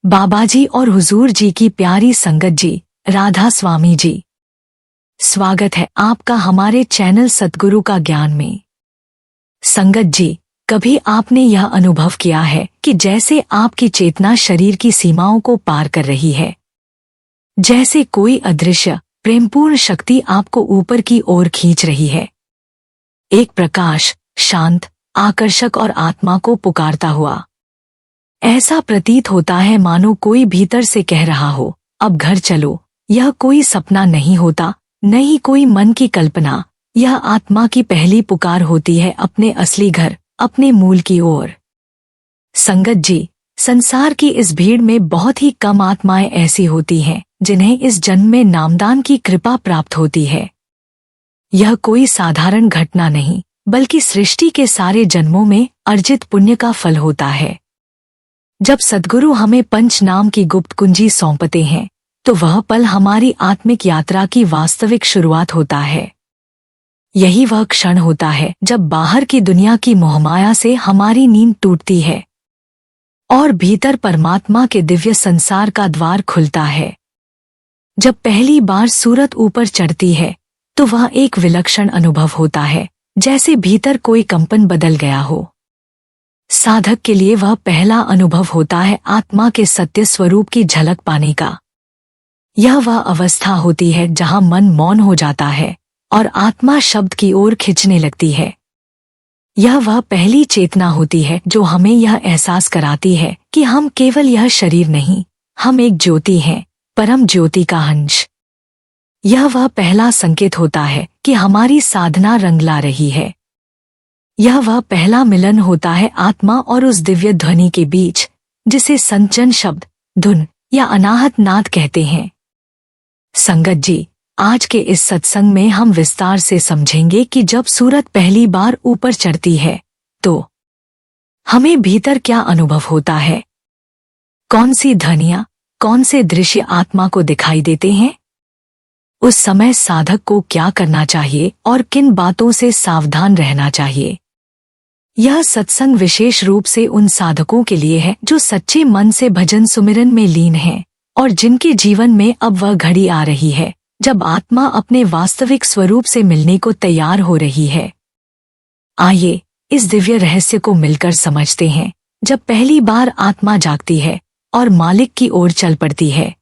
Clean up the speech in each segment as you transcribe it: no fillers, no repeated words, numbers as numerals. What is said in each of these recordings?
बाबाजी और हुजूर जी की प्यारी संगत जी, राधा स्वामी जी, स्वागत है आपका हमारे चैनल सतगुरु का ज्ञान में। संगत जी, कभी आपने यह अनुभव किया है कि जैसे आपकी चेतना शरीर की सीमाओं को पार कर रही है, जैसे कोई अदृश्य प्रेमपूर्ण शक्ति आपको ऊपर की ओर खींच रही है, एक प्रकाश, शांत, आकर्षक और आत्मा को पुकारता हुआ। ऐसा प्रतीत होता है मानो कोई भीतर से कह रहा हो, अब घर चलो। यह कोई सपना नहीं होता, न ही कोई मन की कल्पना, यह आत्मा की पहली पुकार होती है अपने असली घर, अपने मूल की ओर। संगत जी, संसार की इस भीड़ में बहुत ही कम आत्माएं ऐसी होती हैं जिन्हें इस जन्म में नामदान की कृपा प्राप्त होती है। यह कोई साधारण घटना नहीं, बल्कि सृष्टि के सारे जन्मों में अर्जित पुण्य का फल होता है। जब सद्गुरु हमें पंच नाम की गुप्त कुंजी सौंपते हैं, तो वह पल हमारी आत्मिक यात्रा की वास्तविक शुरुआत होता है। यही वह क्षण होता है जब बाहर की दुनिया की मोहमाया से हमारी नींद टूटती है और भीतर परमात्मा के दिव्य संसार का द्वार खुलता है। जब पहली बार सूरत ऊपर चढ़ती है, तो वह एक विलक्षण अनुभव होता है, जैसे भीतर कोई कंपन बदल गया हो। साधक के लिए वह पहला अनुभव होता है आत्मा के सत्य स्वरूप की झलक पाने का। यह वह अवस्था होती है जहां मन मौन हो जाता है और आत्मा शब्द की ओर खिंचने लगती है। यह वह पहली चेतना होती है जो हमें यह एहसास कराती है कि हम केवल यह शरीर नहीं, हम एक ज्योति हैं, परम ज्योति का अंश। यह वह पहला संकेत होता है कि हमारी साधना रंग ला रही है। यह वह पहला मिलन होता है आत्मा और उस दिव्य ध्वनि के बीच, जिसे संचन शब्द, धुन या अनाहत नाद कहते हैं। संगत जी, आज के इस सत्संग में हम विस्तार से समझेंगे कि जब सूरत पहली बार ऊपर चढ़ती है, तो हमें भीतर क्या अनुभव होता है, कौन सी ध्वनियां, कौन से दृश्य आत्मा को दिखाई देते हैं। उस समय साधक को क्या करना चाहिए और किन बातों से सावधान रहना चाहिए। यह सत्संग विशेष रूप से उन साधकों के लिए है जो सच्चे मन से भजन सुमिरन में लीन हैं और जिनके जीवन में अब वह घड़ी आ रही है जब आत्मा अपने वास्तविक स्वरूप से मिलने को तैयार हो रही है। आइए इस दिव्य रहस्य को मिलकर समझते हैं। जब पहली बार आत्मा जागती है और मालिक की ओर चल पड़ती है,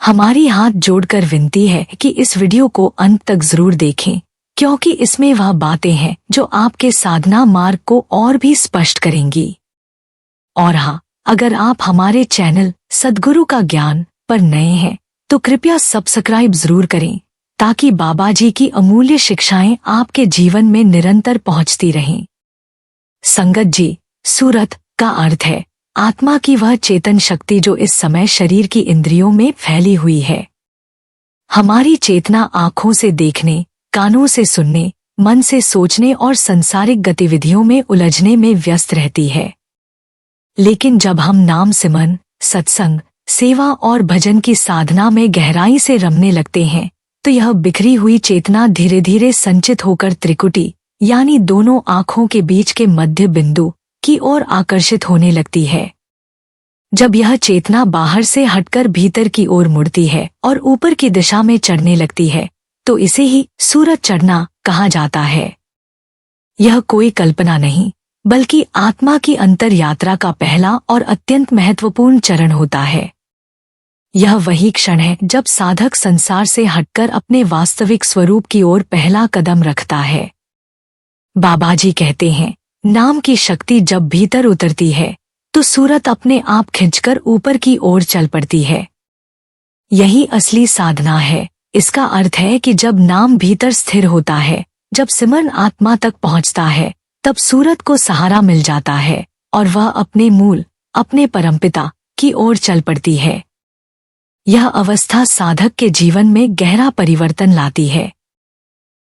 हमारी हाथ जोड़कर विनती है कि इस वीडियो को अंत तक जरूर देखें, क्योंकि इसमें वह बातें हैं जो आपके साधना मार्ग को और भी स्पष्ट करेंगी। और हाँ, अगर आप हमारे चैनल सद्गुरु का ज्ञान पर नए हैं, तो कृपया सब्सक्राइब जरूर करें, ताकि बाबाजी की अमूल्य शिक्षाएं आपके जीवन में निरंतर पहुंचती रहें। संगत जी, सूरत का अर्थ है आत्मा की वह चेतन शक्ति जो इस समय शरीर की इंद्रियों में फैली हुई है। हमारी चेतना आँखों से देखने, कानों से सुनने, मन से सोचने और सांसारिक गतिविधियों में उलझने में व्यस्त रहती है। लेकिन जब हम नाम सिमरन, सत्संग, सेवा और भजन की साधना में गहराई से रमने लगते हैं, तो यह बिखरी हुई चेतना धीरे धीरे संचित होकर त्रिकुटी यानी दोनों आँखों के बीच के मध्य बिंदु की ओर आकर्षित होने लगती है। जब यह चेतना बाहर से हटकर भीतर की ओर मुड़ती है और ऊपर की दिशा में चढ़ने लगती है, तो इसे ही सूरत चढ़ना कहा जाता है। यह कोई कल्पना नहीं, बल्कि आत्मा की अंतर यात्रा का पहला और अत्यंत महत्वपूर्ण चरण होता है। यह वही क्षण है जब साधक संसार से हटकर अपने वास्तविक स्वरूप की ओर पहला कदम रखता है। बाबाजी कहते हैं, नाम की शक्ति जब भीतर उतरती है, तो सूरत अपने आप खिंचकर ऊपर की ओर चल पड़ती है। यही असली साधना है। इसका अर्थ है कि जब नाम भीतर स्थिर होता है, जब सिमरन आत्मा तक पहुंचता है, तब सूरत को सहारा मिल जाता है और वह अपने मूल, अपने परमपिता की ओर चल पड़ती है। यह अवस्था साधक के जीवन में गहरा परिवर्तन लाती है।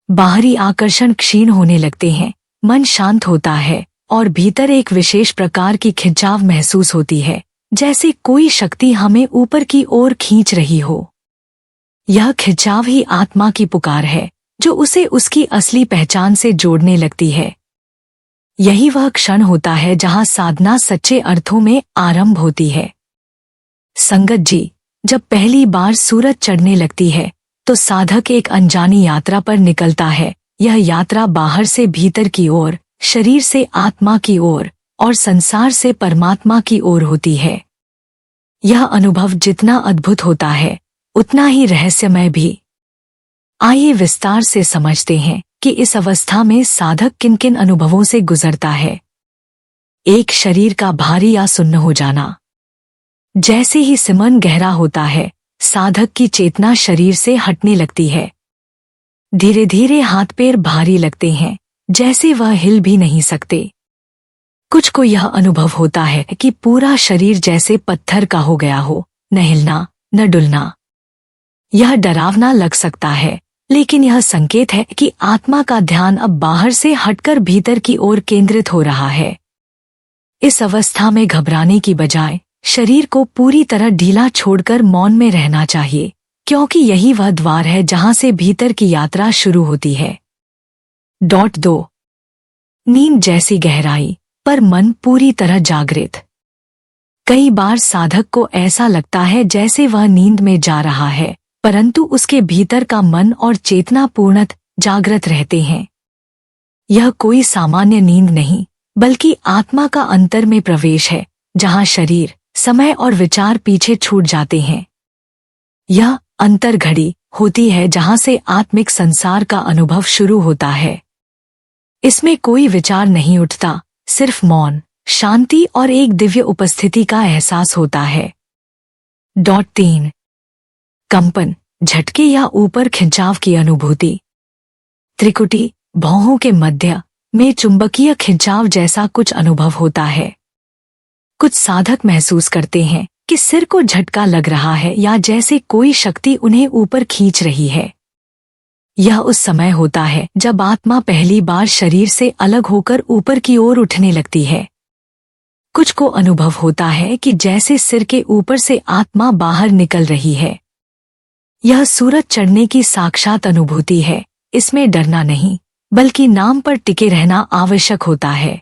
बाहरी आकर्षण क्षीण होने लगते हैं, मन शांत होता है और भीतर एक विशेष प्रकार की खिंचाव महसूस होती है, जैसे कोई शक्ति हमें ऊपर की ओर खींच रही हो। यह खिंचाव ही आत्मा की पुकार है, जो उसे उसकी असली पहचान से जोड़ने लगती है। यही वह क्षण होता है जहां साधना सच्चे अर्थों में आरंभ होती है। संगत जी, जब पहली बार सूरज चढ़ने लगती है तो साधक एक अनजानी यात्रा पर निकलता है। यह यात्रा बाहर से भीतर की ओर, शरीर से आत्मा की ओर और संसार से परमात्मा की ओर होती है। यह अनुभव जितना अद्भुत होता है उतना ही रहस्यमय भी। आइए विस्तार से समझते हैं कि इस अवस्था में साधक किन किन अनुभवों से गुजरता है। एक, शरीर का भारी या सुन्न हो जाना। जैसे ही सिमरन गहरा होता है साधक की चेतना शरीर से हटने लगती है। धीरे धीरे हाथ पैर भारी लगते हैं, जैसे वह हिल भी नहीं सकते। कुछ को यह अनुभव होता है कि पूरा शरीर जैसे पत्थर का हो गया हो, न हिलना न डुलना। यह डरावना लग सकता है, लेकिन यह संकेत है कि आत्मा का ध्यान अब बाहर से हटकर भीतर की ओर केंद्रित हो रहा है। इस अवस्था में घबराने की बजाय शरीर को पूरी तरह ढीला छोड़कर मौन में रहना चाहिए, क्योंकि यही वह द्वार है जहां से भीतर की यात्रा शुरू होती है। 2. नींद जैसी गहराई पर मन पूरी तरह जागृत। कई बार साधक को ऐसा लगता है जैसे वह नींद में जा रहा है, परंतु उसके भीतर का मन और चेतना पूर्णतः जागृत रहते हैं। यह कोई सामान्य नींद नहीं, बल्कि आत्मा का अंतर में प्रवेश है, जहां शरीर, समय और विचार पीछे छूट जाते हैं। यह अंतर घड़ी होती है जहां से आत्मिक संसार का अनुभव शुरू होता है। इसमें कोई विचार नहीं उठता, सिर्फ मौन, शांति और एक दिव्य उपस्थिति का एहसास होता है। 3. कंपन, झटके या ऊपर खिंचाव की अनुभूति। त्रिकुटी, भौहों के मध्य में चुंबकीय खिंचाव जैसा कुछ अनुभव होता है। कुछ साधक महसूस करते हैं कि सिर को झटका लग रहा है या जैसे कोई शक्ति उन्हें ऊपर खींच रही है। यह उस समय होता है जब आत्मा पहली बार शरीर से अलग होकर ऊपर की ओर उठने लगती है। कुछ को अनुभव होता है कि जैसे सिर के ऊपर से आत्मा बाहर निकल रही है। यह सूरज चढ़ने की साक्षात अनुभूति है। इसमें डरना नहीं, बल्कि नाम पर टिके रहना आवश्यक होता है।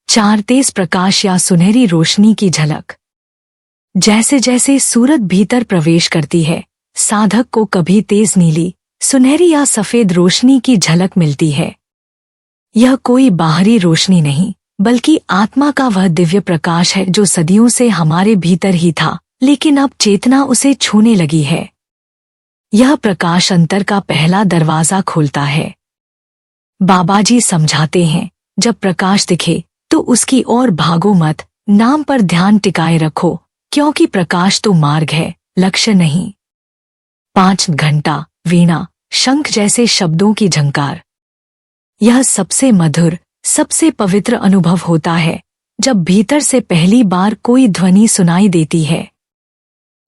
4. तेज प्रकाश या सुनहरी रोशनी की झलक। जैसे जैसे सूरज भीतर प्रवेश करती है साधक को कभी तेज नीली, सुनहरी या सफेद रोशनी की झलक मिलती है। यह कोई बाहरी रोशनी नहीं, बल्कि आत्मा का वह दिव्य प्रकाश है जो सदियों से हमारे भीतर ही था, लेकिन अब चेतना उसे छूने लगी है। यह प्रकाश अंतर का पहला दरवाजा खोलता है। बाबाजी समझाते हैं, जब प्रकाश दिखे तो उसकी ओर भागो मत, नाम पर ध्यान टिकाए रखो, क्योंकि प्रकाश तो मार्ग है, लक्ष्य नहीं। 5. घंटा, वीणा, शंख जैसे शब्दों की झंकार। यह सबसे मधुर, सबसे पवित्र अनुभव होता है जब भीतर से पहली बार कोई ध्वनि सुनाई देती है।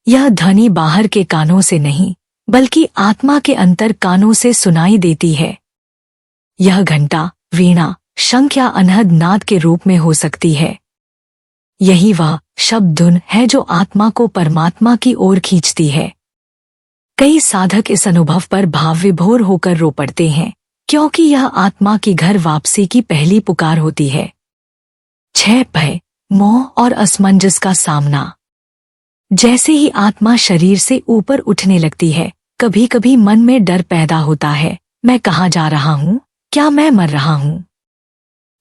यह ध्वनि बाहर के कानों से नहीं, बल्कि आत्मा के अंतर कानों से सुनाई देती है। यह घंटा, वीणा, शंख या अनहद नाद के रूप में हो सकती है। यही वह शब्द धुन है जो आत्मा को परमात्मा की ओर खींचती है। कई साधक इस अनुभव पर भाव विभोर होकर रो पड़ते हैं, क्योंकि यह आत्मा की घर वापसी की पहली पुकार होती है। 6. भय, मोह और असमंजस का सामना। जैसे ही आत्मा शरीर से ऊपर उठने लगती है, कभी कभी मन में डर पैदा होता है। मैं कहाँ जा रहा हूँ? क्या मैं मर रहा हूँ?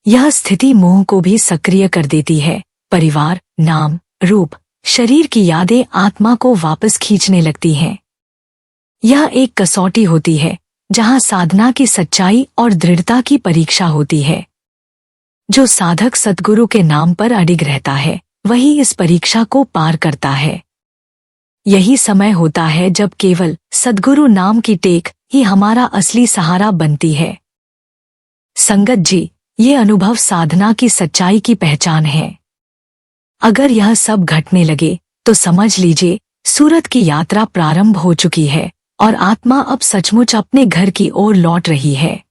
यह स्थिति मोह को भी सक्रिय कर देती है। परिवार, नाम, रूप, शरीर की यादें आत्मा को वापस खींचने लगती हैं। यह एक कसौटी होती है जहां साधना की सच्चाई और दृढ़ता की परीक्षा होती है। जो साधक सद्गुरु के नाम पर अडिग रहता है वही इस परीक्षा को पार करता है। यही समय होता है जब केवल सद्गुरु नाम की टेक ही हमारा असली सहारा बनती है। संगत जी, ये अनुभव साधना की सच्चाई की पहचान है। अगर यह सब घटने लगे तो समझ लीजिए सूरत की यात्रा प्रारंभ हो चुकी है और आत्मा अब सचमुच अपने घर की ओर लौट रही है।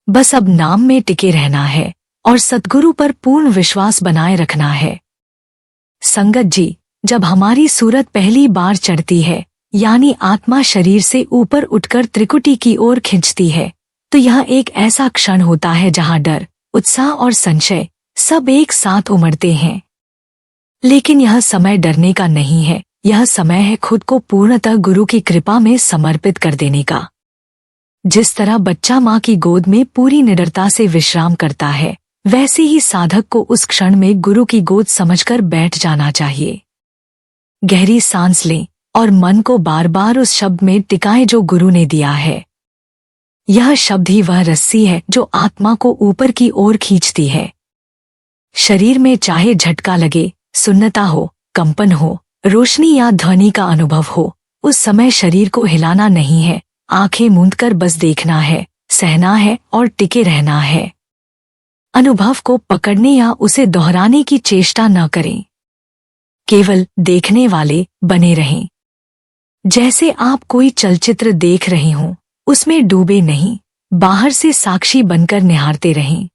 बस अब नाम में टिके रहना है और सद्गुरु पर पूर्ण विश्वास बनाए रखना है। संगत जी, जब हमारी सूरत पहली बार चढ़ती है, यानी आत्मा शरीर से ऊपर उठकर त्रिकुटी की ओर खिंचती है, तो यह एक ऐसा क्षण होता है जहां डर, उत्साह और संशय सब एक साथ उमड़ते हैं। लेकिन यह समय डरने का नहीं है, यह समय है खुद को पूर्णतः गुरु की कृपा में समर्पित कर देने का। जिस तरह बच्चा माँ की गोद में पूरी निडरता से विश्राम करता है, वैसे ही साधक को उस क्षण में गुरु की गोद समझकर बैठ जाना चाहिए। गहरी सांस लें और मन को बार बार उस शब्द में टिकाएं जो गुरु ने दिया है। यह शब्द ही वह रस्सी है जो आत्मा को ऊपर की ओर खींचती है। शरीर में चाहे झटका लगे, सुन्नता हो, कंपन हो, रोशनी या ध्वनि का अनुभव हो, उस समय शरीर को हिलाना नहीं है, आंखें मूंदकर बस देखना है, सहना है और टिके रहना है। अनुभव को पकड़ने या उसे दोहराने की चेष्टा न करें, केवल देखने वाले बने रहें। जैसे आप कोई चलचित्र देख रहे हों, उसमें डूबे नहीं, बाहर से साक्षी बनकर निहारते रहें।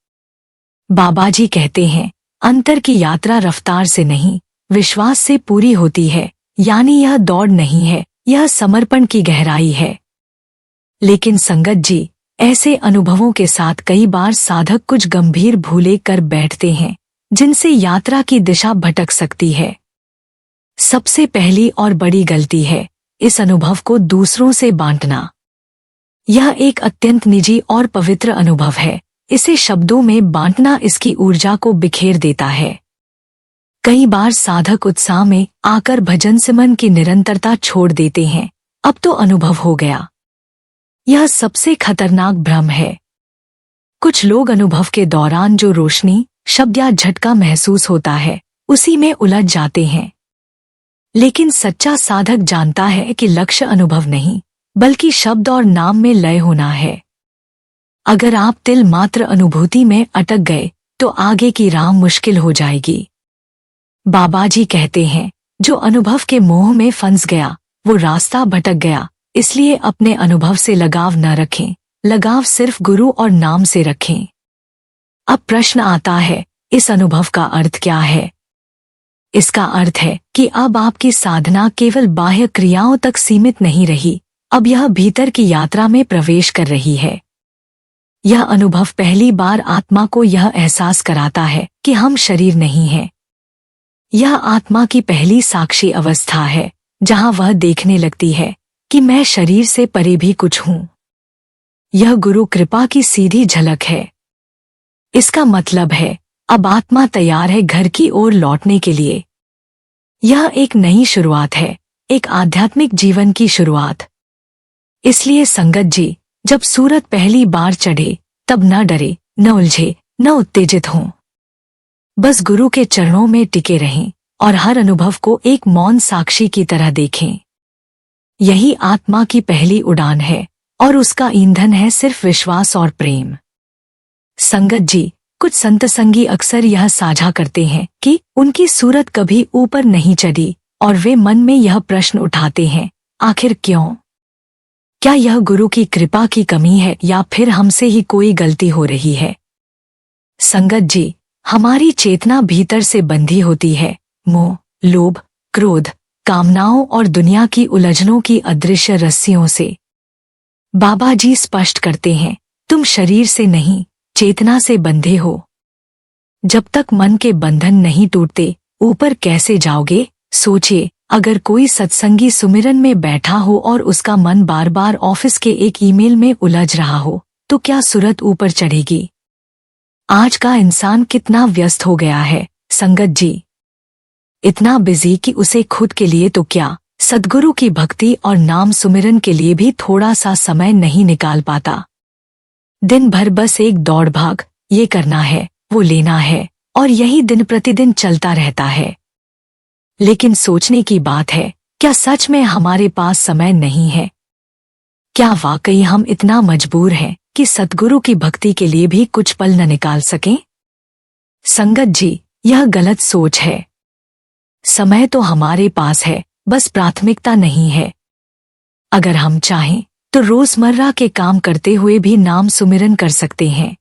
बाबाजी कहते हैं, अंतर की यात्रा रफ्तार से नहीं, विश्वास से पूरी होती है, यानी यह दौड़ नहीं है, यह समर्पण की गहराई है। लेकिन संगत जी, ऐसे अनुभवों के साथ कई बार साधक कुछ गंभीर भूलें कर बैठते हैं, जिनसे यात्रा की दिशा भटक सकती है। सबसे पहली और बड़ी गलती है इस अनुभव को दूसरों से बांटना। यह एक अत्यंत निजी और पवित्र अनुभव है, इसे शब्दों में बांटना इसकी ऊर्जा को बिखेर देता है। कई बार साधक उत्साह में आकर भजन सिमरन की निरंतरता छोड़ देते हैं, अब तो अनुभव हो गया। यह सबसे खतरनाक भ्रम है। कुछ लोग अनुभव के दौरान जो रोशनी, शब्द या झटका महसूस होता है, उसी में उलझ जाते हैं। लेकिन सच्चा साधक जानता है कि लक्ष्य अनुभव नहीं, बल्कि शब्द और नाम में लय होना है। अगर आप तिल मात्र अनुभूति में अटक गए, तो आगे की राह मुश्किल हो जाएगी। बाबाजी कहते हैं, जो अनुभव के मोह में फंस गया, वो रास्ता भटक गया। इसलिए अपने अनुभव से लगाव न रखें, लगाव सिर्फ गुरु और नाम से रखें। अब प्रश्न आता है, इस अनुभव का अर्थ क्या है? इसका अर्थ है कि अब आपकी साधना केवल बाह्य क्रियाओं तक सीमित नहीं रही, अब यह भीतर की यात्रा में प्रवेश कर रही है। यह अनुभव पहली बार आत्मा को यह एहसास कराता है कि हम शरीर नहीं हैं। यह आत्मा की पहली साक्षी अवस्था है, जहां वह देखने लगती है कि मैं शरीर से परे भी कुछ हूं। यह गुरु कृपा की सीधी झलक है। इसका मतलब है, अब आत्मा तैयार है घर की ओर लौटने के लिए। यह एक नई शुरुआत है, एक आध्यात्मिक जीवन की शुरुआत। इसलिए संगत जी, जब सूरत पहली बार चढ़े, तब न डरे, न उलझे, न उत्तेजित हों। बस गुरु के चरणों में टिके रहें और हर अनुभव को एक मौन साक्षी की तरह देखें। यही आत्मा की पहली उड़ान है और उसका ईंधन है सिर्फ विश्वास और प्रेम। संगत जी, कुछ संत संगी अक्सर यह साझा करते हैं कि उनकी सूरत कभी ऊपर नहीं चढ़ी और वे मन में यह प्रश्न उठाते हैं, आखिर क्यों? क्या यह गुरु की कृपा की कमी है या फिर हमसे ही कोई गलती हो रही है? संगत जी, हमारी चेतना भीतर से बंधी होती है, मोह, लोभ, क्रोध, कामनाओं और दुनिया की उलझनों की अदृश्य रस्सियों से। बाबा जी स्पष्ट करते हैं, तुम शरीर से नहीं, चेतना से बंधे हो। जब तक मन के बंधन नहीं टूटते, ऊपर कैसे जाओगे? सोचिए, अगर कोई सत्संगी सुमिरन में बैठा हो और उसका मन बार बार ऑफिस के एक ईमेल में उलझ रहा हो, तो क्या सूरत ऊपर चढ़ेगी? आज का इंसान कितना व्यस्त हो गया है संगत जी, इतना बिजी कि उसे खुद के लिए तो क्या, सद्गुरु की भक्ति और नाम सुमिरन के लिए भी थोड़ा सा समय नहीं निकाल पाता। दिन भर बस एक दौड़ भाग, ये करना है, वो लेना है, और यही दिन प्रतिदिन चलता रहता है। लेकिन सोचने की बात है, क्या सच में हमारे पास समय नहीं है? क्या वाकई हम इतना मजबूर हैं कि सद्गुरु की भक्ति के लिए भी कुछ पल न निकाल सकें? संगत जी, यह गलत सोच है। समय तो हमारे पास है, बस प्राथमिकता नहीं है। अगर हम चाहें तो रोजमर्रा के काम करते हुए भी नाम सुमिरन कर सकते हैं।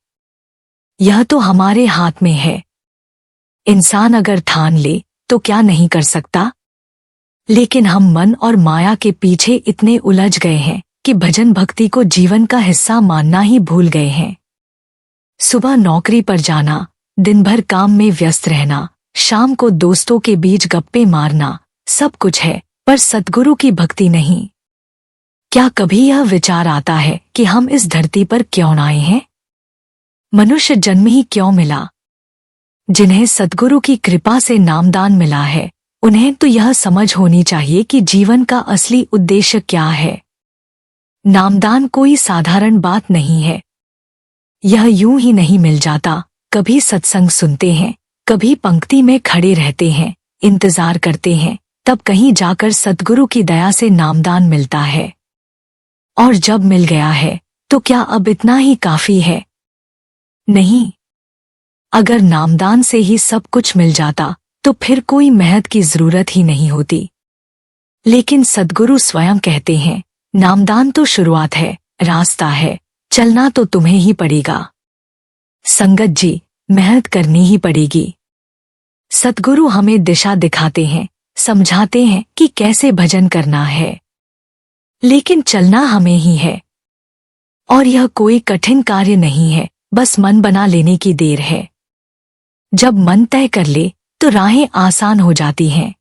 यह तो हमारे हाथ में है। इंसान अगर ठान ले तो क्या नहीं कर सकता? लेकिन हम मन और माया के पीछे इतने उलझ गए हैं कि भजन भक्ति को जीवन का हिस्सा मानना ही भूल गए हैं। सुबह नौकरी पर जाना, दिन भर काम में व्यस्त रहना, शाम को दोस्तों के बीच गप्पे मारना सब कुछ है, पर सद्गुरु की भक्ति नहीं। क्या कभी यह विचार आता है कि हम इस धरती पर क्यों आए हैं? मनुष्य जन्म ही क्यों मिला? जिन्हें सद्गुरु की कृपा से नामदान मिला है, उन्हें तो यह समझ होनी चाहिए कि जीवन का असली उद्देश्य क्या है। नामदान कोई साधारण बात नहीं है। यह यूं ही नहीं मिल जाता। कभी सत्संग सुनते हैं, कभी पंक्ति में खड़े रहते हैं, इंतजार करते हैं, तब कहीं जाकर सद्गुरु की दया से नामदान मिलता है। और जब मिल गया है तो क्या अब इतना ही काफी है? नहीं। अगर नामदान से ही सब कुछ मिल जाता तो फिर कोई मेहनत की जरूरत ही नहीं होती। लेकिन सद्गुरु स्वयं कहते हैं, नामदान तो शुरुआत है, रास्ता है, चलना तो तुम्हें ही पड़ेगा। संगत जी, मेहनत करनी ही पड़ेगी। सद्गुरु हमें दिशा दिखाते हैं, समझाते हैं कि कैसे भजन करना है, लेकिन चलना हमें ही है। और यह कोई कठिन कार्य नहीं है, बस मन बना लेने की देर है। जब मन तय कर ले तो राहें आसान हो जाती हैं,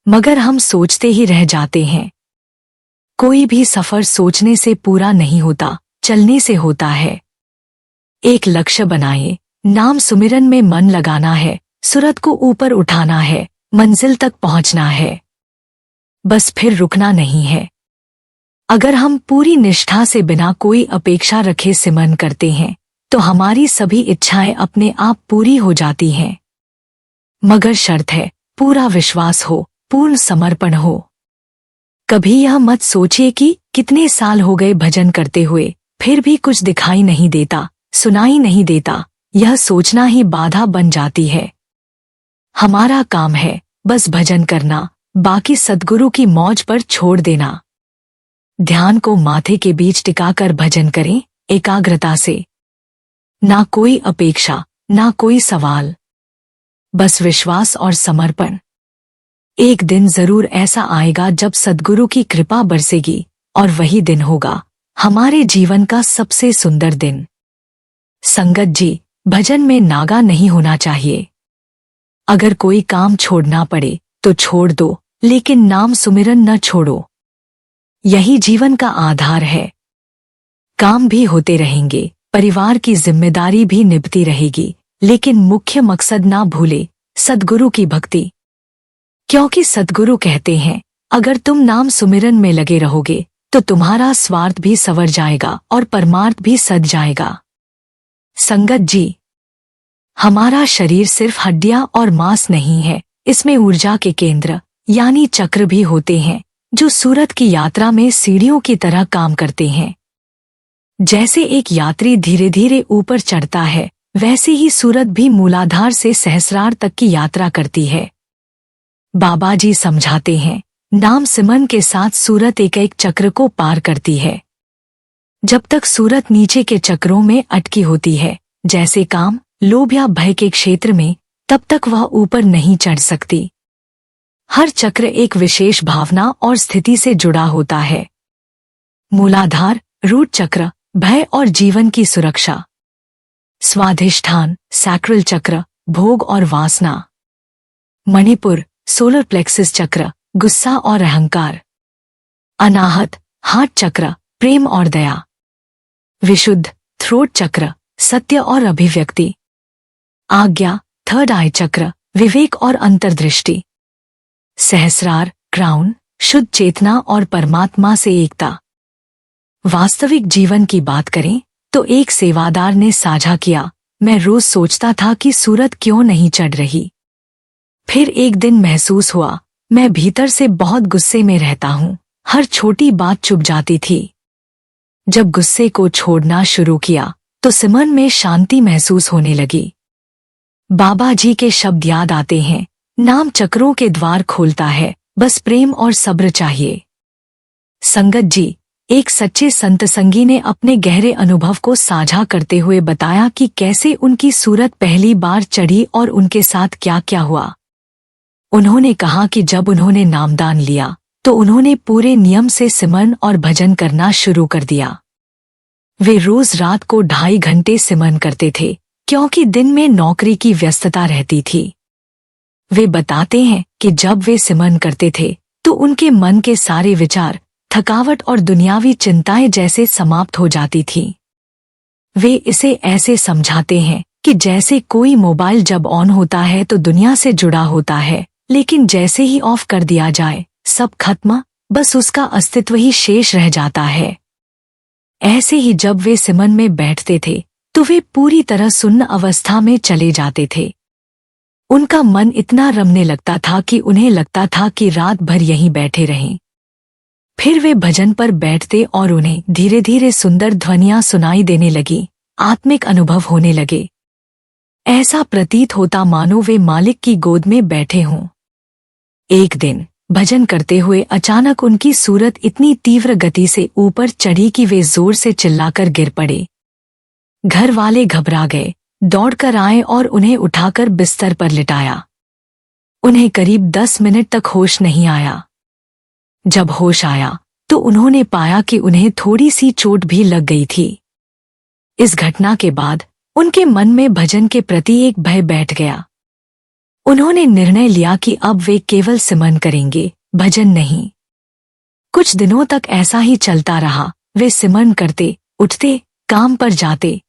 मगर हम सोचते ही रह जाते हैं। कोई भी सफर सोचने से पूरा नहीं होता, चलने से होता है। एक लक्ष्य बनाए, नाम सुमिरन में मन लगाना है, सूरत को ऊपर उठाना है, मंजिल तक पहुंचना है। बस फिर रुकना नहीं है। अगर हम पूरी निष्ठा से बिना कोई अपेक्षा रखे सिमरन करते हैं तो हमारी सभी इच्छाएं अपने आप पूरी हो जाती हैं। मगर शर्त है, पूरा विश्वास हो, पूर्ण समर्पण हो। कभी यह मत सोचिए कि कितने साल हो गए भजन करते हुए, फिर भी कुछ दिखाई नहीं देता, सुनाई नहीं देता। यह सोचना ही बाधा बन जाती है। हमारा काम है बस भजन करना, बाकी सद्गुरु की मौज पर छोड़ देना। ध्यान को माथे के बीच टिकाकर भजन करें, एकाग्रता से। ना कोई अपेक्षा, ना कोई सवाल, बस विश्वास और समर्पण। एक दिन जरूर ऐसा आएगा जब सद्गुरु की कृपा बरसेगी, और वही दिन होगा हमारे जीवन का सबसे सुंदर दिन। संगत जी, भजन में नागा नहीं होना चाहिए। अगर कोई काम छोड़ना पड़े तो छोड़ दो, लेकिन नाम सुमिरन न छोड़ो। यही जीवन का आधार है। काम भी होते रहेंगे, परिवार की जिम्मेदारी भी निभती रहेगी, लेकिन मुख्य मकसद ना भूले, सद्गुरु की भक्ति। क्योंकि सद्गुरु कहते हैं, अगर तुम नाम सुमिरन में लगे रहोगे तो तुम्हारा स्वार्थ भी संवर जाएगा और परमार्थ भी सज जाएगा। संगत जी, हमारा शरीर सिर्फ हड्डियां और मांस नहीं है, इसमें ऊर्जा के केंद्र यानी चक्र भी होते हैं, जो सूरत की यात्रा में सीढ़ियों की तरह काम करते हैं। जैसे एक यात्री धीरे धीरे ऊपर चढ़ता है, वैसे ही सूरत भी मूलाधार से सहस्रार तक की यात्रा करती है। बाबा जी समझाते हैं, नाम सिमरन के साथ सूरत एक एक चक्र को पार करती है। जब तक सूरत नीचे के चक्रों में अटकी होती है, जैसे काम, लोभ या भय के क्षेत्र में, तब तक वह ऊपर नहीं चढ़ सकती। हर चक्र एक विशेष भावना और स्थिति से जुड़ा होता है। मूलाधार, रूट चक्र, भय और जीवन की सुरक्षा। स्वाधिष्ठान, सैक्रल चक्र, भोग और वासना। मणिपुर, सोलर प्लेक्सिस चक्र, गुस्सा और अहंकार। अनाहत, हार्ट चक्र, प्रेम और दया। विशुद्ध, थ्रोट चक्र, सत्य और अभिव्यक्ति। आज्ञा, थर्ड आई चक्र, विवेक और अंतर्दृष्टि। सहस्रार, क्राउन, शुद्ध चेतना और परमात्मा से एकता। वास्तविक जीवन की बात करें तो एक सेवादार ने साझा किया, मैं रोज सोचता था कि सूरत क्यों नहीं चढ़ रही। फिर एक दिन महसूस हुआ, मैं भीतर से बहुत गुस्से में रहता हूँ, हर छोटी बात चुभ जाती थी। जब गुस्से को छोड़ना शुरू किया तो सिमरन में शांति महसूस होने लगी। बाबा जी के शब्द याद आते हैं, नाम चक्रों के द्वार खोलता है, बस प्रेम और सब्र चाहिए। संगत जी, एक सच्चे संत संगी ने अपने गहरे अनुभव को साझा करते हुए बताया कि कैसे उनकी सूरत पहली बार चढ़ी और उनके साथ क्या क्या हुआ। उन्होंने कहा कि जब उन्होंने नामदान लिया तो उन्होंने पूरे नियम से सिमरन और भजन करना शुरू कर दिया। वे रोज रात को 2.5 घंटे सिमरन करते थे, क्योंकि दिन में नौकरी की व्यस्तता रहती थी। वे बताते हैं कि जब वे सिमरन करते थे तो उनके मन के सारे विचार, थकावट और दुनियावी चिंताएं जैसे समाप्त हो जाती थीं। वे इसे ऐसे समझाते हैं कि जैसे कोई मोबाइल जब ऑन होता है तो दुनिया से जुड़ा होता है, लेकिन जैसे ही ऑफ कर दिया जाए सब खत्म, बस उसका अस्तित्व ही शेष रह जाता है। ऐसे ही जब वे सिमरन में बैठते थे तो वे पूरी तरह सुन्न अवस्था में चले जाते थे। उनका मन इतना रमने लगता था कि उन्हें लगता था कि रात भर यहीं बैठे रहें। फिर वे भजन पर बैठते और उन्हें धीरे धीरे सुंदर ध्वनियां सुनाई देने लगी, आत्मिक अनुभव होने लगे। ऐसा प्रतीत होता मानो वे मालिक की गोद में बैठे हों। एक दिन भजन करते हुए अचानक उनकी सूरत इतनी तीव्र गति से ऊपर चढ़ी कि वे जोर से चिल्लाकर गिर पड़े। घर वाले घबरा गए, दौड़कर आए और उन्हें उठाकर बिस्तर पर लिटाया। उन्हें करीब 10 मिनट तक होश नहीं आया। जब होश आया तो उन्होंने पाया कि उन्हें थोड़ी सी चोट भी लग गई थी। इस घटना के बाद उनके मन में भजन के प्रति एक भय बैठ गया। उन्होंने निर्णय लिया कि अब वे केवल सिमरन करेंगे, भजन नहीं। कुछ दिनों तक ऐसा ही चलता रहा। वे सिमरन करते, उठते, काम पर जाते,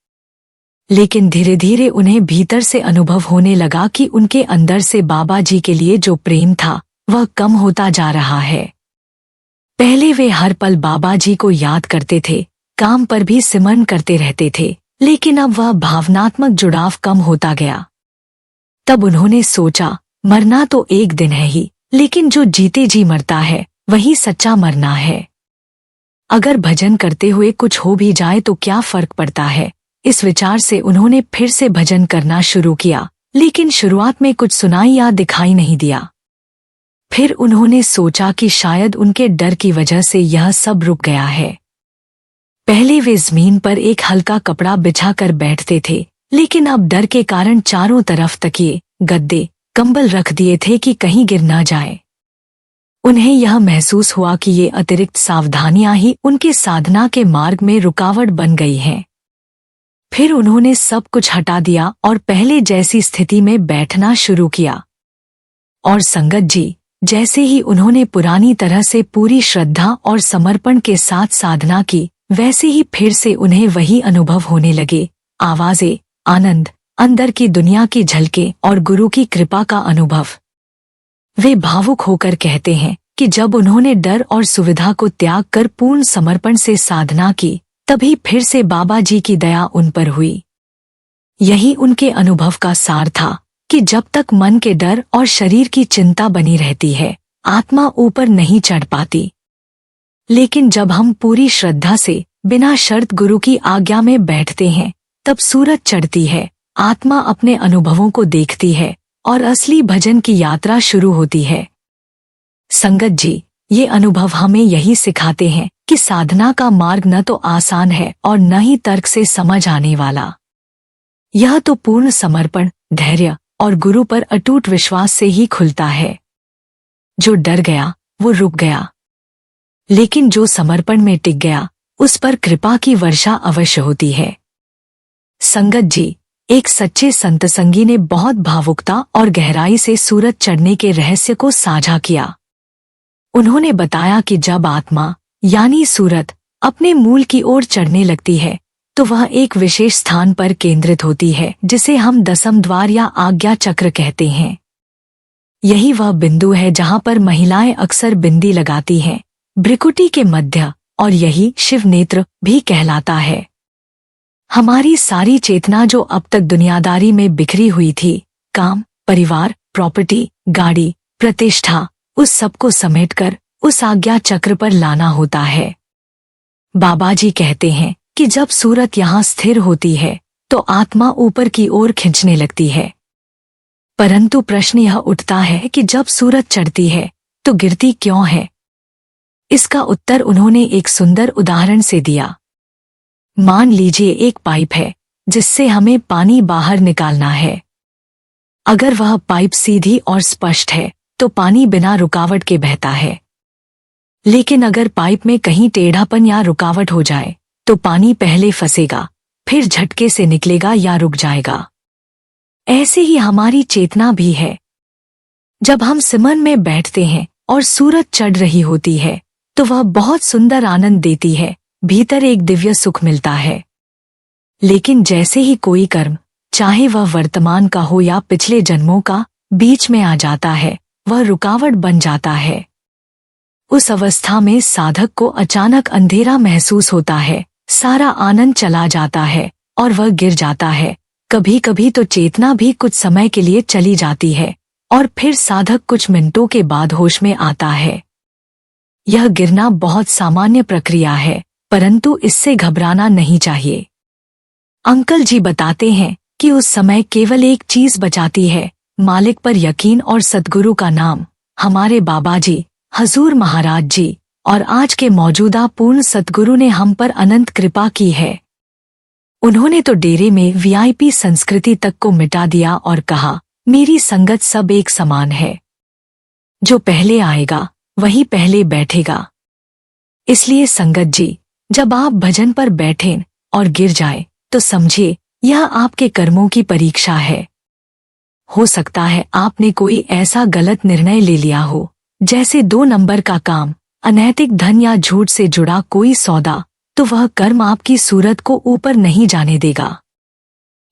लेकिन धीरे धीरे उन्हें भीतर से अनुभव होने लगा कि उनके अंदर से बाबा जी के लिए जो प्रेम था वह कम होता जा रहा है। पहले वे हर पल बाबा जी को याद करते थे, काम पर भी सिमरन करते रहते थे, लेकिन अब वह भावनात्मक जुड़ाव कम होता गया। तब उन्होंने सोचा, मरना तो एक दिन है ही, लेकिन जो जीते जी मरता है वही सच्चा मरना है। अगर भजन करते हुए कुछ हो भी जाए तो क्या फर्क पड़ता है। इस विचार से उन्होंने फिर से भजन करना शुरू किया, लेकिन शुरुआत में कुछ सुनाई या दिखाई नहीं दिया। फिर उन्होंने सोचा कि शायद उनके डर की वजह से यह सब रुक गया है। पहले वे जमीन पर एक हल्का कपड़ा बिछाकर बैठते थे, लेकिन अब डर के कारण चारों तरफ तकिए, गद्दे, कंबल रख दिए थे कि कहीं गिर न जाए। उन्हें यह महसूस हुआ कि ये अतिरिक्त सावधानियां ही उनके साधना के मार्ग में रुकावट बन गई हैं। फिर उन्होंने सब कुछ हटा दिया और पहले जैसी स्थिति में बैठना शुरू किया। और संगत जी, जैसे ही उन्होंने पुरानी तरह से पूरी श्रद्धा और समर्पण के साथ साधना की, वैसे ही फिर से उन्हें वही अनुभव होने लगे, आवाजें, आनंद, अंदर की दुनिया की झलकें और गुरु की कृपा का अनुभव। वे भावुक होकर कहते हैं कि जब उन्होंने डर और सुविधा को त्याग कर पूर्ण समर्पण से साधना की, तभी फिर से बाबा जी की दया उन पर हुई। यही उनके अनुभव का सार था कि जब तक मन के डर और शरीर की चिंता बनी रहती है, आत्मा ऊपर नहीं चढ़ पाती। लेकिन जब हम पूरी श्रद्धा से बिना शर्त गुरु की आज्ञा में बैठते हैं, तब सूरज चढ़ती है, आत्मा अपने अनुभवों को देखती है और असली भजन की यात्रा शुरू होती है। संगत जी, ये अनुभव हमें यही सिखाते हैं कि साधना का मार्ग न तो आसान है और न ही तर्क से समझ आने वाला। यह तो पूर्ण समर्पण, धैर्य और गुरु पर अटूट विश्वास से ही खुलता है। जो डर गया वो रुक गया, लेकिन जो समर्पण में टिक गया उस पर कृपा की वर्षा अवश्य होती है। संगत जी, एक सच्चे संत संगी ने बहुत भावुकता और गहराई से सूरज चढ़ने के रहस्य को साझा किया। उन्होंने बताया कि जब आत्मा यानी सूरत अपने मूल की ओर चढ़ने लगती है तो वह एक विशेष स्थान पर केंद्रित होती है, जिसे हम दसम द्वार या आज्ञा चक्र कहते हैं। यही वह बिंदु है जहां पर महिलाएं अक्सर बिंदी लगाती हैं, भ्रिकुटी के मध्य, और यही शिव नेत्र भी कहलाता है। हमारी सारी चेतना जो अब तक दुनियादारी में बिखरी हुई थी, काम, परिवार, प्रॉपर्टी, गाड़ी, प्रतिष्ठा, उस सब को समेटकर उस आज्ञा चक्र पर लाना होता है। बाबा जी कहते हैं कि जब सूरत यहाँ स्थिर होती है तो आत्मा ऊपर की ओर खींचने लगती है। परंतु प्रश्न यह उठता है कि जब सूरत चढ़ती है तो गिरती क्यों है? इसका उत्तर उन्होंने एक सुंदर उदाहरण से दिया। मान लीजिए एक पाइप है जिससे हमें पानी बाहर निकालना है। अगर वह पाइप सीधी और स्पष्ट है तो पानी बिना रुकावट के बहता है, लेकिन अगर पाइप में कहीं टेढ़ापन या रुकावट हो जाए तो पानी पहले फंसेगा, फिर झटके से निकलेगा या रुक जाएगा। ऐसे ही हमारी चेतना भी है। जब हम सिमरन में बैठते हैं और सूरज चढ़ रही होती है तो वह बहुत सुंदर आनंद देती है, भीतर एक दिव्य सुख मिलता है। लेकिन जैसे ही कोई कर्म, चाहे वह वर्तमान का हो या पिछले जन्मों का, बीच में आ जाता है, वह रुकावट बन जाता है। उस अवस्था में साधक को अचानक अंधेरा महसूस होता है, सारा आनंद चला जाता है और वह गिर जाता है। कभी कभी तो चेतना भी कुछ समय के लिए चली जाती है और फिर साधक कुछ मिनटों के बाद होश में आता है। यह गिरना बहुत सामान्य प्रक्रिया है, परंतु इससे घबराना नहीं चाहिए। अंकल जी बताते हैं कि उस समय केवल एक चीज बचाती है, मालिक पर यकीन और सद्गुरु का नाम। हमारे बाबा जी, हजूर महाराज जी और आज के मौजूदा पूर्ण सद्गुरु ने हम पर अनंत कृपा की है। उन्होंने तो डेरे में वीआईपी संस्कृति तक को मिटा दिया और कहा, मेरी संगत सब एक समान है, जो पहले आएगा वही पहले बैठेगा। इसलिए संगत जी, जब आप भजन पर बैठें और गिर जाए तो समझिए यह आपके कर्मों की परीक्षा है। हो सकता है आपने कोई ऐसा गलत निर्णय ले लिया हो, जैसे 2 नंबर का काम, अनैतिक धन या झूठ से जुड़ा कोई सौदा, तो वह कर्म आपकी सूरत को ऊपर नहीं जाने देगा,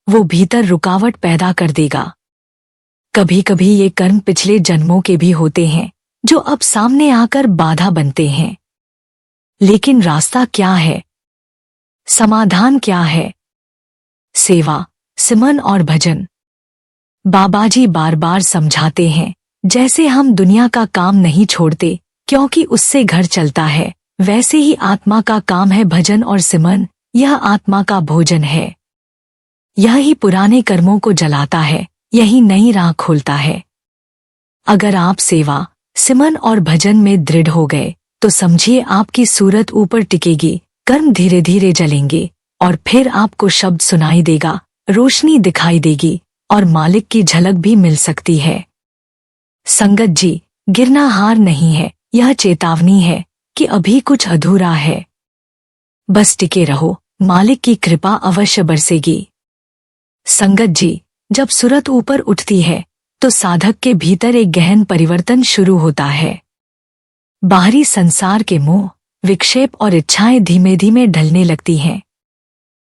वो भीतर रुकावट पैदा कर देगा। कभी कभी ये कर्म पिछले जन्मों के भी होते हैं, जो अब सामने आकर बाधा बनते हैं। लेकिन रास्ता क्या है? समाधान क्या है? सेवा, सिमरन और भजन। बाबाजी बार बार समझाते हैं, जैसे हम दुनिया का काम नहीं छोड़ते क्योंकि उससे घर चलता है, वैसे ही आत्मा का काम है भजन और सिमरन। यह आत्मा का भोजन है। यह ही पुराने कर्मों को जलाता है, यही नई राह खोलता है। अगर आप सेवा, सिमरन और भजन में दृढ़ हो गए तो समझिए आपकी सूरत ऊपर टिकेगी, कर्म धीरे धीरे जलेंगे और फिर आपको शब्द सुनाई देगा, रोशनी दिखाई देगी और मालिक की झलक भी मिल सकती है। संगत जी, गिरना हार नहीं है, यह चेतावनी है कि अभी कुछ अधूरा है। बस टिके रहो, मालिक की कृपा अवश्य बरसेगी। संगत जी, जब सूरत ऊपर उठती है तो साधक के भीतर एक गहन परिवर्तन शुरू होता है। बाहरी संसार के मोह, विक्षेप और इच्छाएं धीमे धीमे ढलने लगती हैं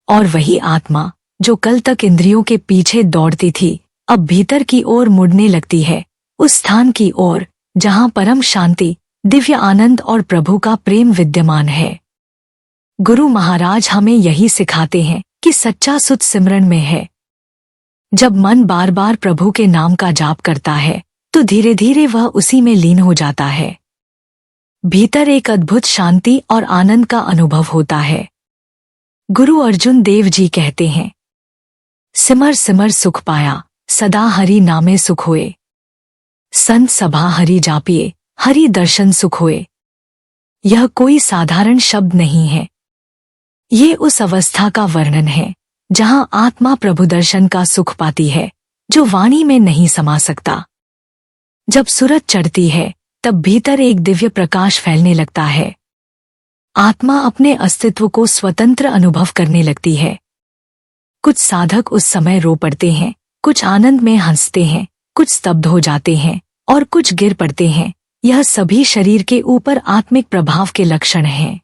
और वही आत्मा जो कल तक इंद्रियों के पीछे दौड़ती थी, अब भीतर की ओर मुड़ने लगती है, उस स्थान की ओर जहां परम शांति, दिव्य आनंद और प्रभु का प्रेम विद्यमान है। गुरु महाराज हमें यही सिखाते हैं कि सच्चा सुख सिमरन में है। जब मन बार बार प्रभु के नाम का जाप करता है तो धीरे धीरे वह उसी में लीन हो जाता है। भीतर एक अद्भुत शांति और आनंद का अनुभव होता है। गुरु अर्जुन देव जी कहते हैं, सिमर सिमर सुख पाया, सदा हरि नामे सुख होए। संत सभा हरि जापिए, हरि दर्शन सुख होए। यह कोई साधारण शब्द नहीं है, ये उस अवस्था का वर्णन है जहां आत्मा प्रभु दर्शन का सुख पाती है, जो वाणी में नहीं समा सकता। जब सूरज चढ़ती है तब भीतर एक दिव्य प्रकाश फैलने लगता है। आत्मा अपने अस्तित्व को स्वतंत्र अनुभव करने लगती है। कुछ साधक उस समय रो पड़ते हैं, कुछ आनंद में हंसते हैं, कुछ स्तब्ध हो जाते हैं और कुछ गिर पड़ते हैं। यह सभी शरीर के ऊपर आत्मिक प्रभाव के लक्षण हैं।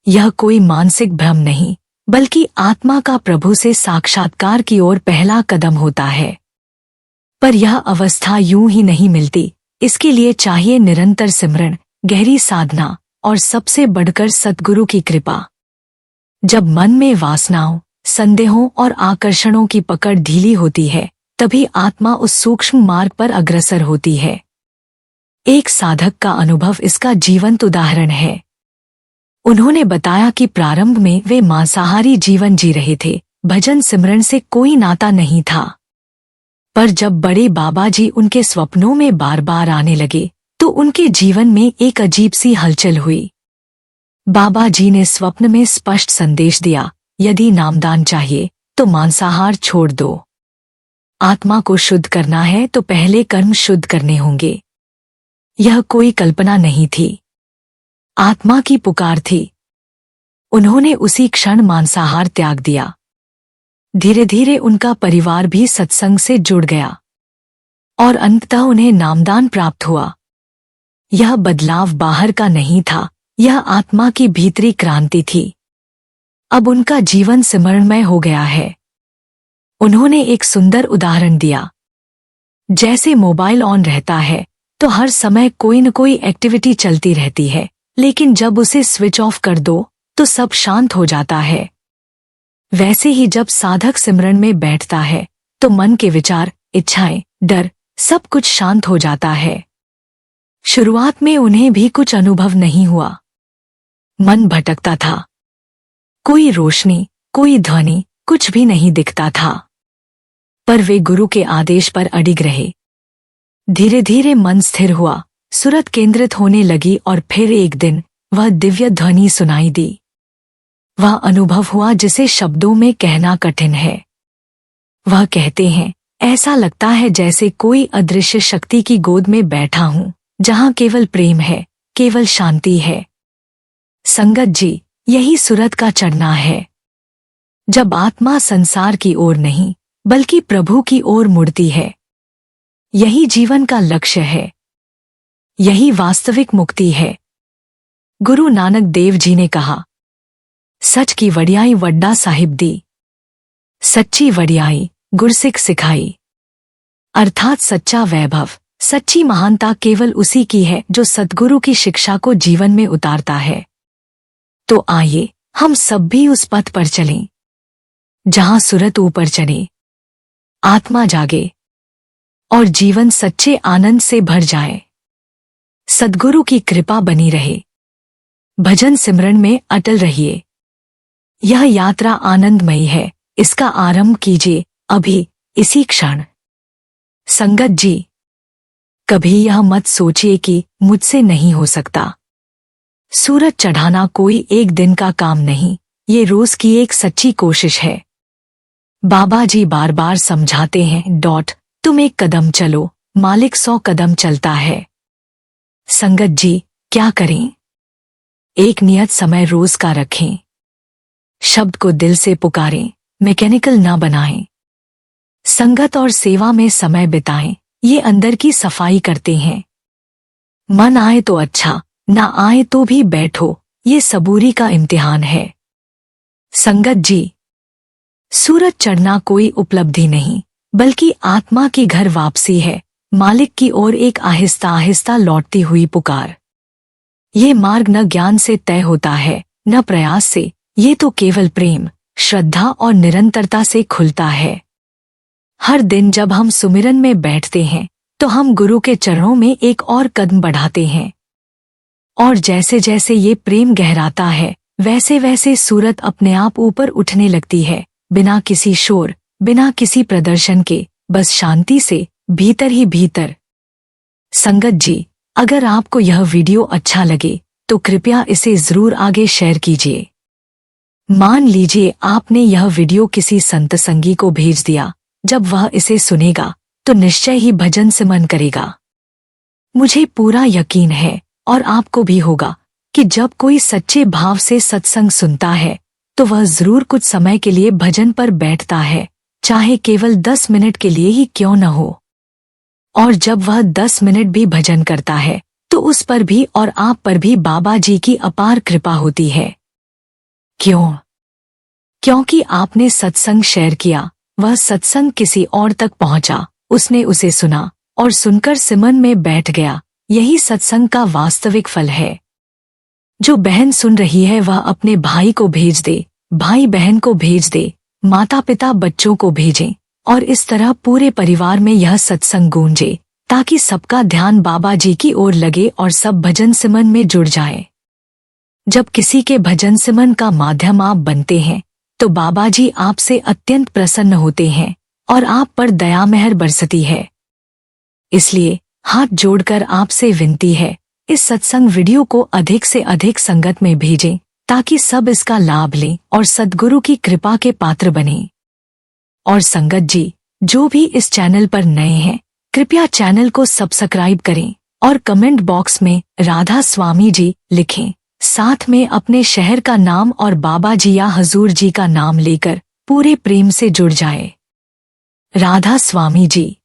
यह कोई मानसिक भ्रम नहीं, बल्कि आत्मा का प्रभु से साक्षात्कार की ओर पहला कदम होता है। पर यह अवस्था यूं ही नहीं मिलती, इसके लिए चाहिए निरंतर सिमरन, गहरी साधना और सबसे बढ़कर सद्गुरु की कृपा। जब मन में वासनाओं, संदेहों और आकर्षणों की पकड़ ढीली होती है, तभी आत्मा उस सूक्ष्म मार्ग पर अग्रसर होती है। एक साधक का अनुभव इसका जीवंत उदाहरण है। उन्होंने बताया कि प्रारंभ में वे मांसाहारी जीवन जी रहे थे, भजन सिमरन से कोई नाता नहीं था। पर जब बड़े बाबा जी उनके स्वप्नों में बार बार आने लगे तो उनके जीवन में एक अजीब सी हलचल हुई। बाबा जी ने स्वप्न में स्पष्ट संदेश दिया, यदि नामदान चाहिए तो मांसाहार छोड़ दो। आत्मा को शुद्ध करना है तो पहले कर्म शुद्ध करने होंगे। यह कोई कल्पना नहीं थी, आत्मा की पुकार थी। उन्होंने उसी क्षण मांसाहार त्याग दिया। धीरे धीरे उनका परिवार भी सत्संग से जुड़ गया। और अंततः उन्हें नामदान प्राप्त हुआ। यह बदलाव बाहर का नहीं था, यह आत्मा की भीतरी क्रांति थी। अब उनका जीवन सिमरणमय हो गया है। उन्होंने एक सुंदर उदाहरण दिया। जैसे मोबाइल ऑन रहता है तो हर समय कोई न कोई एक्टिविटी चलती रहती है, लेकिन जब उसे स्विच ऑफ कर दो तो सब शांत हो जाता है। वैसे ही जब साधक सिमरन में बैठता है तो मन के विचार, इच्छाएं, डर, सब कुछ शांत हो जाता है। शुरुआत में उन्हें भी कुछ अनुभव नहीं हुआ। मन भटकता था, कोई रोशनी, कोई ध्वनि, कुछ भी नहीं दिखता था। पर वे गुरु के आदेश पर अडिग रहे। धीरे धीरे मन स्थिर हुआ, सुरत केंद्रित होने लगी और फिर एक दिन वह दिव्य ध्वनि सुनाई दी। वह अनुभव हुआ जिसे शब्दों में कहना कठिन है। वह कहते हैं, ऐसा लगता है जैसे कोई अदृश्य शक्ति की गोद में बैठा हूं, जहां केवल प्रेम है, केवल शांति है। संगत जी, यही सुरत का चढ़ना है। जब आत्मा संसार की ओर नहीं बल्कि प्रभु की ओर मुड़ती है, यही जीवन का लक्ष्य है, यही वास्तविक मुक्ति है। गुरु नानक देव जी ने कहा, सच की वडियाई वड्डा साहिब दी, सच्ची वडियाई गुरसिख सिखाई। अर्थात सच्चा वैभव, सच्ची महानता केवल उसी की है जो सद्गुरु की शिक्षा को जीवन में उतारता है। तो आइए हम सब भी उस पथ पर चलें जहां सुरत ऊपर चढ़े, आत्मा जागे और जीवन सच्चे आनंद से भर जाए। सद्गुरु की कृपा बनी रहे। भजन सिमरन में अटल रहिए। यह यात्रा आनंदमयी है, इसका आरंभ कीजिए अभी, इसी क्षण। संगत जी, कभी यह मत सोचिए कि मुझसे नहीं हो सकता। सूरज चढ़ाना कोई एक दिन का काम नहीं, ये रोज की एक सच्ची कोशिश है। बाबा जी बार बार समझाते हैं, तुम एक कदम चलो, मालिक 100 कदम चलता है। संगत जी, क्या करें? एक नियत समय रोज का रखें। शब्द को दिल से पुकारें, मैकेनिकल ना बनाएं। संगत और सेवा में समय बिताएं, ये अंदर की सफाई करते हैं। मन आए तो अच्छा, ना आए तो भी बैठो, ये सबूरी का इम्तिहान है। संगत जी, सूरज चढ़ना कोई उपलब्धि नहीं, बल्कि आत्मा की घर वापसी है, मालिक की ओर एक आहिस्ता आहिस्ता लौटती हुई पुकार। ये मार्ग न ज्ञान से तय होता है, न प्रयास से, ये तो केवल प्रेम, श्रद्धा और निरंतरता से खुलता है। हर दिन जब हम सुमिरन में बैठते हैं तो हम गुरु के चरणों में एक और कदम बढ़ाते हैं। और जैसे जैसे ये प्रेम गहराता है, वैसे वैसे सूरत अपने आप ऊपर उठने लगती है, बिना किसी शोर, बिना किसी प्रदर्शन के, बस शांति से, भीतर ही भीतर। संगत जी, अगर आपको यह वीडियो अच्छा लगे तो कृपया इसे जरूर आगे शेयर कीजिए। मान लीजिए आपने यह वीडियो किसी संत संगी को भेज दिया, जब वह इसे सुनेगा तो निश्चय ही भजन से मन करेगा। मुझे पूरा यकीन है, और आपको भी होगा, कि जब कोई सच्चे भाव से सत्संग सुनता है तो वह जरूर कुछ समय के लिए भजन पर बैठता है, चाहे केवल 10 मिनट के लिए ही क्यों न हो। और जब वह 10 मिनट भी भजन करता है तो उस पर भी और आप पर भी बाबा जी की अपार कृपा होती है। क्यों? क्योंकि आपने सत्संग शेयर किया, वह सत्संग किसी और तक पहुंचा, उसने उसे सुना और सुनकर सिमरन में बैठ गया। यही सत्संग का वास्तविक फल है। जो बहन सुन रही है वह अपने भाई को भेज दे, भाई बहन को भेज दे, माता पिता बच्चों को भेजें, और इस तरह पूरे परिवार में यह सत्संग गूंजे, ताकि सबका ध्यान बाबा जी की ओर लगे और सब भजन सिमरन में जुड़ जाए। जब किसी के भजन सिमरन का माध्यम आप बनते हैं तो बाबा जी आपसे अत्यंत प्रसन्न होते हैं और आप पर दया मेहर बरसती है। इसलिए हाथ जोड़कर आपसे विनती है, इस सत्संग वीडियो को अधिक से अधिक संगत में भेजें, ताकि सब इसका लाभ लें और सद्गुरु की कृपा के पात्र बनें। और संगत जी, जो भी इस चैनल पर नए हैं, कृपया चैनल को सब्सक्राइब करें और कमेंट बॉक्स में राधा स्वामी जी लिखें। साथ में अपने शहर का नाम और बाबा जी या हजूर जी का नाम लेकर पूरे प्रेम से जुड़ जाए। राधा स्वामी जी।